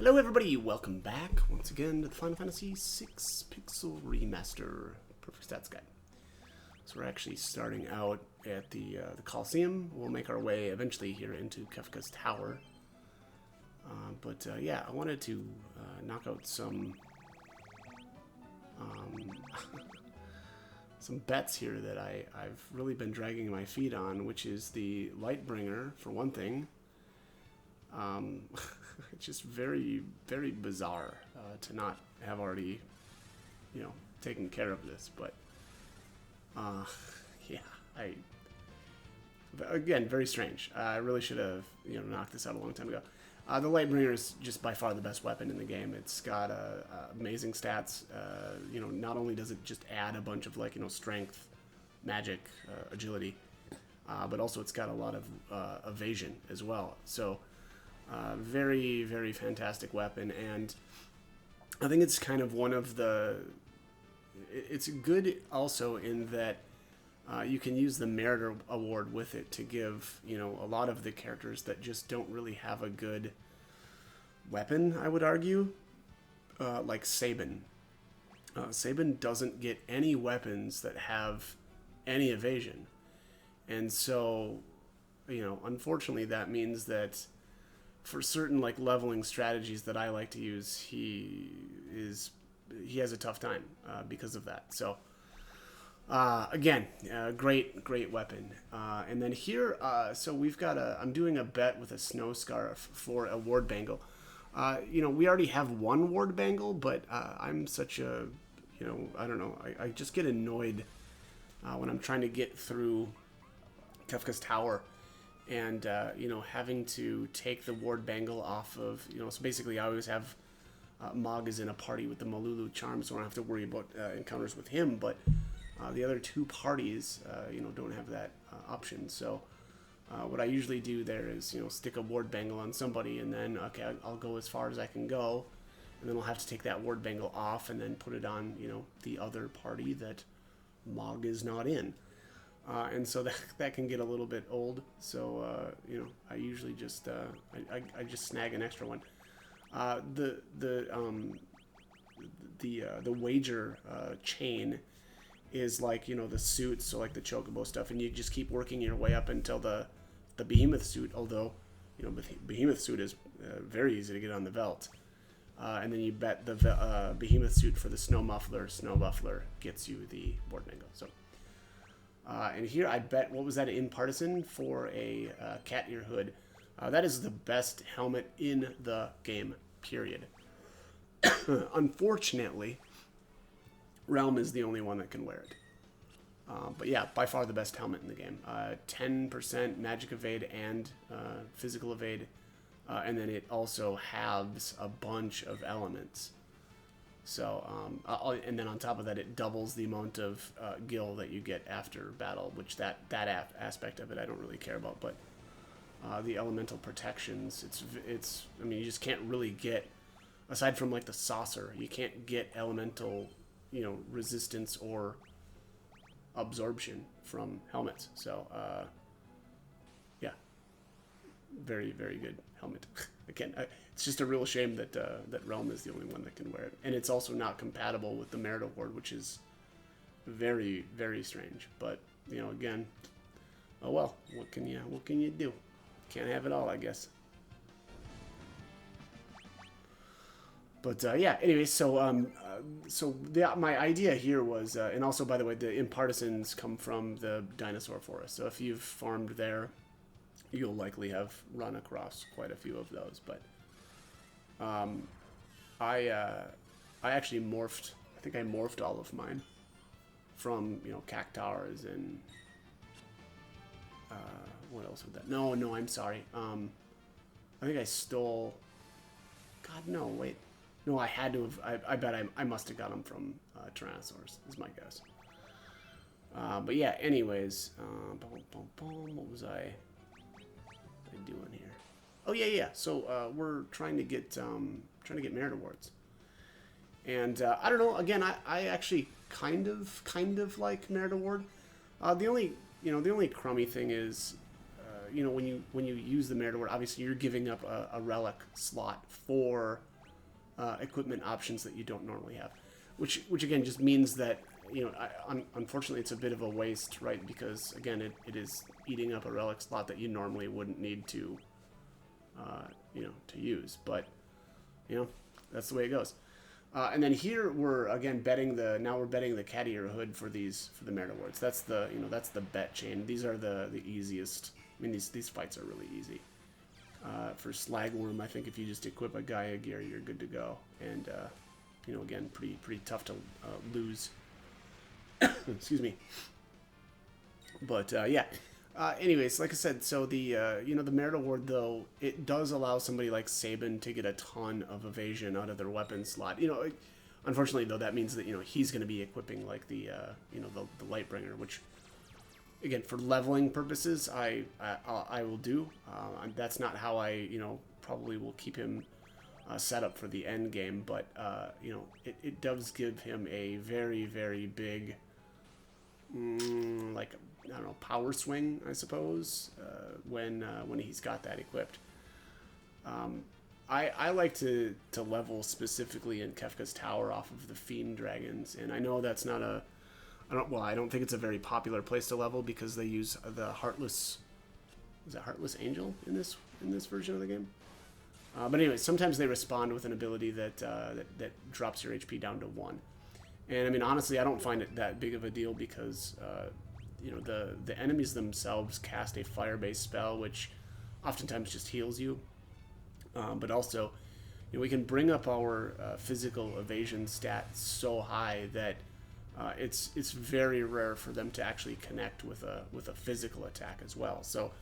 Hello everybody, welcome back once again to the Final Fantasy VI Pixel Remaster Perfect Stats Guide. So we're actually starting out at the Coliseum. We'll make our way eventually here into Kefka's Tower. Yeah, I wanted to knock out some some bets here that I've really been dragging my feet on, which is the Lightbringer, for one thing. It's just very, very bizarre to not have already, taken care of this. But, yeah, again, very strange. I really should have, knocked this out a long time ago. The Lightbringer is just by far the best weapon in the game. It's got amazing stats. Not only does it just add a bunch of, strength, magic, agility, but also it's got a lot of evasion as well. So, very, very fantastic weapon, and I think it's kind of one of the... It's good also in that you can use the Merit Award with it to give, a lot of the characters that just don't really have a good weapon, I would argue, like Sabin. Sabin doesn't get any weapons that have any evasion, and so, unfortunately that means that for certain leveling strategies that I like to use, he has a tough time because of that. So again, great weapon. And then here, so we've got I'm doing a bet with a snow scarf for a ward bangle. We already have one ward bangle, but I'm such a, I don't know. I just get annoyed when I'm trying to get through Kefka's Tower. And, having to take the ward bangle off of, so basically I always have Mog is in a party with the Malulu charm, so I don't have to worry about encounters with him, but the other two parties, don't have that option. So what I usually do there is, stick a ward bangle on somebody, and then, okay, I'll go as far as I can go, and then I'll have to take that ward bangle off and then put it on, the other party that Mog is not in. And so that can get a little bit old. So I usually just I just snag an extra one. The wager chain is like the suits, so like the chocobo stuff, and you just keep working your way up until the behemoth suit. Although behemoth suit is very easy to get on the Velt, and then you bet the behemoth suit for the snow muffler. Snow muffler gets you the board bingo. So. And here I bet, what was that in Partisan for a cat ear hood? That is the best helmet in the game, period. Unfortunately, Realm is the only one that can wear it. But yeah, by far the best helmet in the game. 10% magic evade and physical evade. And then it also halves a bunch of elements. So, and then on top of that, it doubles the amount of gil that you get after battle, which that aspect of it I don't really care about. But the elemental protections, I mean, you just can't really get, aside from the saucer, you can't get elemental, resistance or absorption from helmets. So, yeah, very, very good helmet. Again, it's just a real shame that that Realm is the only one that can wear it, and it's also not compatible with the Merit Award, which is very, very strange. But again, oh well, what can you do? Can't have it all, I guess. But yeah, anyway, so my idea here was, and also by the way, the impartisans come from the dinosaur forest. So if you've farmed there, you'll likely have run across quite a few of those. But I actually morphed. I think I morphed all of mine from cactars and what else would that? No, I'm sorry. I think I stole. God, no, wait. No, I had to have. I bet I must have got them from Tyrannosaurs. Is my guess. But yeah. Anyways, what was I doing here? Oh yeah. So we're trying to get Merit Awards, and I don't know. Again, I actually kind of like Merit Award. The only crummy thing is, when you use the Merit Award, obviously you're giving up a relic slot for equipment options that you don't normally have, which again just means that unfortunately it's a bit of a waste, right? Because again it is eating up a relic slot that you normally wouldn't need to to use, but that's the way it goes. And then here we're again betting the Caddy or Hood for the Merit Awards. That's the bet chain. These are the easiest. I mean these fights are really easy. For Slagworm, I think if you just equip a Gaia gear, you're good to go. And again, pretty tough to lose. Excuse me. But yeah. Anyways, like I said, so the the Merit Award, though, it does allow somebody like Sabin to get a ton of evasion out of their weapon slot. Unfortunately, though, that means that he's going to be equipping like the Lightbringer, which again for leveling purposes I will do. That's not how I probably will keep him set up for the end game, but it does give him a very, very big like I don't know, power swing, I suppose, when he's got that equipped. I like to level specifically in Kefka's Tower off of the Fiend Dragons, and I know that's not I don't think it's a very popular place to level because they use the Heartless. Is it Heartless Angel in this version of the game? But anyway, sometimes they respond with an ability that drops your HP down to 1. And I mean, honestly, I don't find it that big of a deal because the enemies themselves cast a fire-based spell, which oftentimes just heals you. But also, we can bring up our physical evasion stat so high that it's very rare for them to actually connect with a physical attack as well. So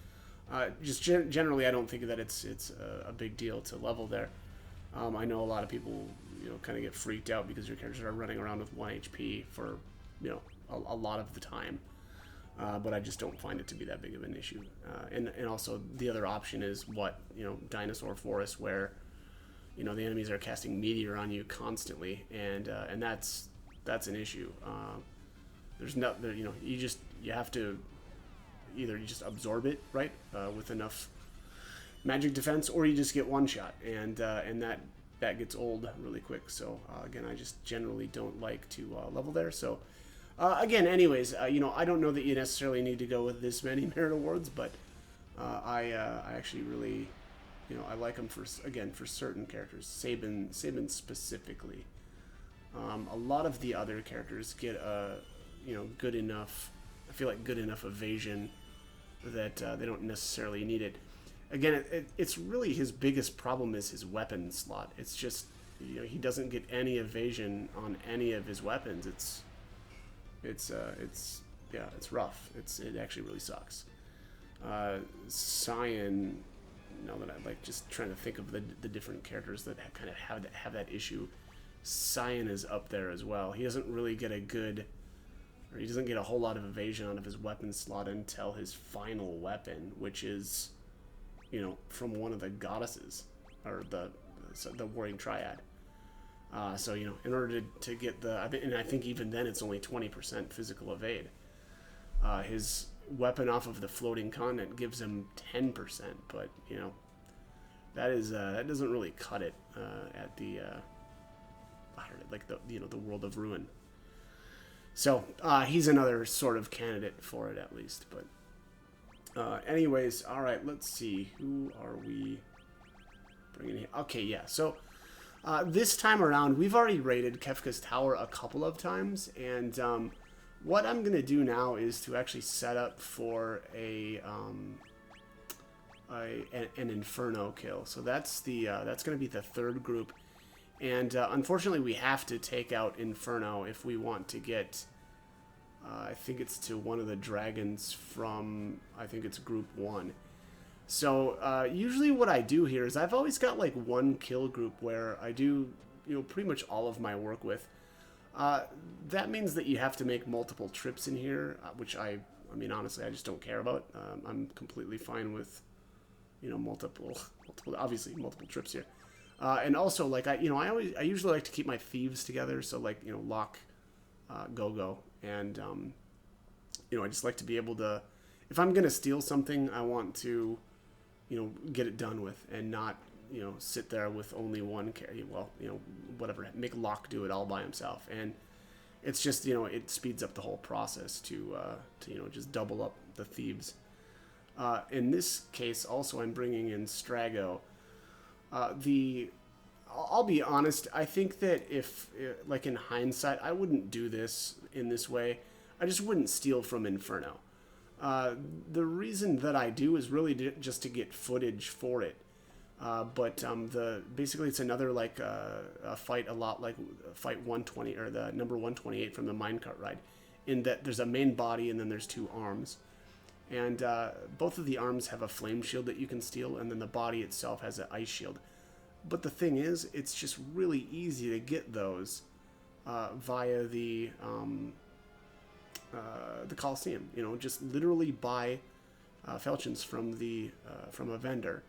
just generally, I don't think that it's a big deal to level there. I know a lot of people kind of get freaked out because your characters are running around with 1 HP for a lot of the time. But I just don't find it to be that big of an issue. And also the other option is Dinosaur Forest, where the enemies are casting Meteor on you constantly, and that's an issue. There's no you have to either you just absorb it right with enough magic defense, or you just get one shot, and that gets old really quick. So again, I just generally don't like to level there. So. Again, anyways, I don't know that you necessarily need to go with this many Merit Awards, but I actually really, I like them for certain characters. Sabin specifically. A lot of the other characters get good enough. I feel like good enough evasion that they don't necessarily need it. Again, it's really his biggest problem is his weapon slot. It's just he doesn't get any evasion on any of his weapons. It's rough. It actually really sucks. Cyan, now that I'm like just trying to think of the different characters that kind of have that issue, Cyan is up there as well. He doesn't really get he doesn't get a whole lot of evasion out of his weapon slot until his final weapon, which is, from one of the goddesses or the Warring Triad. So in order to get and I think even then it's only 20% physical evade. His weapon off of the Floating Continent gives him 10%, but that doesn't really cut it at the the World of Ruin. So he's another sort of candidate for it at least. But anyways, all right, let's see, who are we bringing here? Okay, yeah, so. This time around, we've already raided Kefka's Tower a couple of times, and what I'm going to do now is to actually set up for an Inferno kill. So that's going to be the third group, and unfortunately we have to take out Inferno if we want to get, I think it's to one of the dragons from, I think it's group 1. So usually what I do here is I've always got like one kill group where I do pretty much all of my work with. That means that you have to make multiple trips in here, which I mean honestly I just don't care about. I'm completely fine with multiple trips here. And also like I usually like to keep my thieves together, so like Locke, Go-Go, and I just like to be able to, if I'm gonna steal something, I want to, get it done with, and not, sit there with only one carry. Well, whatever. Make Locke do it all by himself, and it's just, it speeds up the whole process to just double up the thieves. In this case, also, I'm bringing in Strago. I'll be honest, I think that if, like in hindsight, I wouldn't do this in this way. I just wouldn't steal from Inferno. The reason that I do is really just to get footage for it. But basically it's another like a fight a lot like fight 120 or the number 128 from the minecart ride, in that there's a main body and then there's two arms, and both of the arms have a flame shield that you can steal, and then the body itself has an ice shield. But the thing is, it's just really easy to get those via the Coliseum. Just literally buy falchions from a vendor,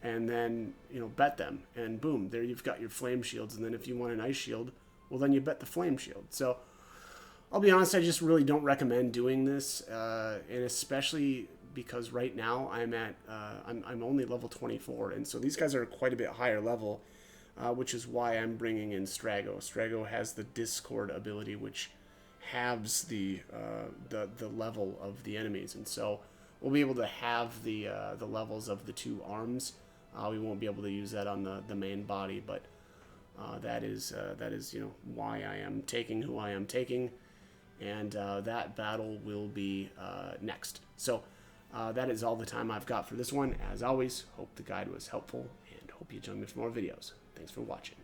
and then bet them, and boom, there you've got your flame shields. And then if you want an ice shield, well, then you bet the flame shield. So I'll be honest, I just really don't recommend doing this, and especially because right now I'm only level 24, and so these guys are quite a bit higher level, which is why I'm bringing in Strago. Strago has the Discord ability, which halves the level of the enemies, and so we'll be able to have the levels of the two arms. We won't be able to use that on the main body, but that is why I am taking who I am taking, and that battle will be next. So that is all the time I've got for this one. As always, hope the guide was helpful, and hope you join me for more videos. Thanks for watching.